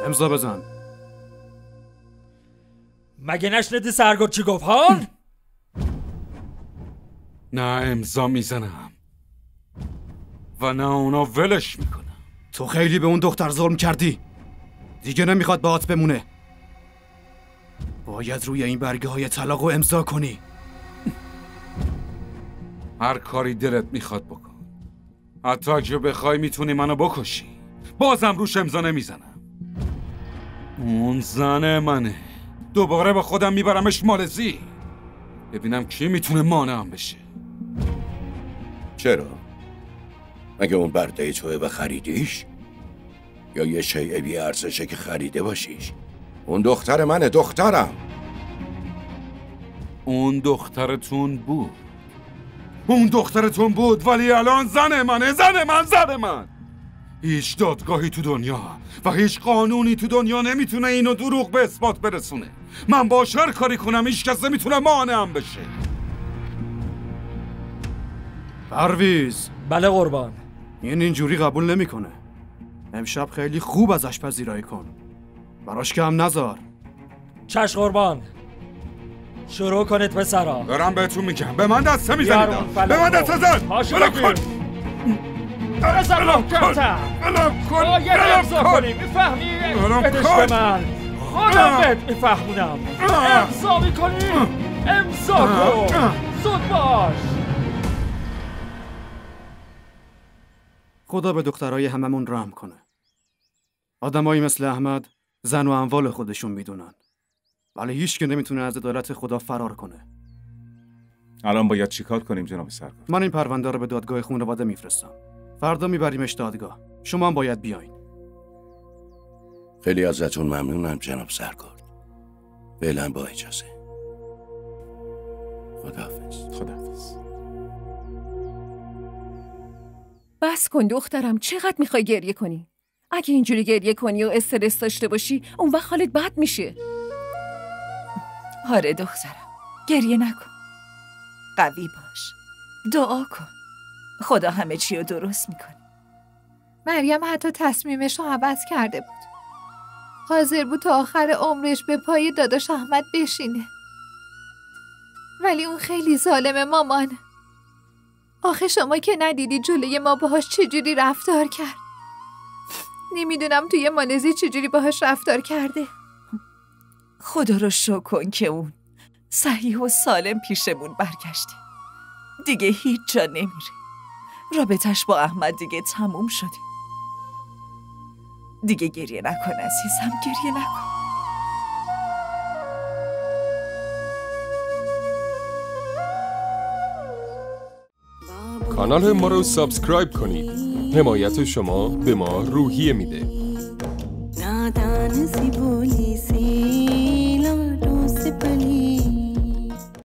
امضا بزن. مگه نشنیدی سرگرد چی گفت هان؟ نه امضا میزنم و نه اونا ولش میکنم. تو خیلی به اون دختر ظلم کردی. دیگه نمیخواد باهات بمونه. باید روی این برگه های طلاق رو امضا کنی. هر کاری دلت میخواد بکن. حتی اگه بخوای میتونی منو بکشی، بازم روش امضا نمیزنم. اون زن منه. دوباره با خودم میبرمش مالزی، ببینم کی میتونه مانعم بشه. چرا؟ مگه اون برده توه و خریدیش؟ یا یه شیء بی ارزشه که خریده باشیش؟ اون دختر منه، دخترم. اون دخترتون بود. اون دخترتون بود، ولی الان زن منه. زن من. هیچ دادگاهی تو دنیا و هیچ قانونی تو دنیا نمیتونه اینو دروغ به اثبات برسونه. من با هر کاری کنم هیچ کس نمیتونه مانعم بشه. پرویز. بله قربان. این اینجوری قبول نمیکنه. امشب خیلی خوب ازش پذیرایی کن. براش کم نذار. چشم قربان. شروع کنید پسرا. دارم بهتون میگم. به من دست میزنید. به من دست زن. بلم کن. بلم کن. باید امضا کنی. میفهمی؟ بدش به من. خودم بهت میفهمونم. امضا میکنی. امضا کن. زود باش. خدا به دخترای هممون رحم کنه. آدمایی مثل احمد زن و اموال خودشون میدونن، ولی هیچ که نمیتونه از عدالت خدا فرار کنه. الان باید چیکار کنیم جناب سرکار؟ من این پرونده رو به دادگاه خانواده میفرستم. فردا میبریمش دادگاه. شما هم باید بیاین. خیلی ازتون ممنونم جناب سرکار. فعلا با اجازه. خداحافظ. بس کن دخترم، چقدر میخوای گریه کنی؟ اگه اینجوری گریه کنی و استرس داشته باشی اون وقت حالت بد میشه. آره دخترم، گریه نکن، قوی باش، دعا کن، خدا همه چی رو درست میکنه. مریم حتی تصمیمش رو عوض کرده بود. حاضر بود تا آخر عمرش به پای داداش احمد بشینه، ولی اون خیلی ظالمه مامان. آخه شما که ندیدی جلوی ما باهاش چجوری رفتار کرد. نمیدونم توی مالزی چجوری باهاش رفتار کرده. خدا رو شکر کن که اون صحیح و سالم پیشمون برگشته. دیگه هیچ جا نمیره. رابطش با احمد دیگه تموم شده. دیگه گریه نکن عزیزم، گریه نکن. کانال ما رو سابسکرایب کنید. حمایت شما به ما روحیه میده.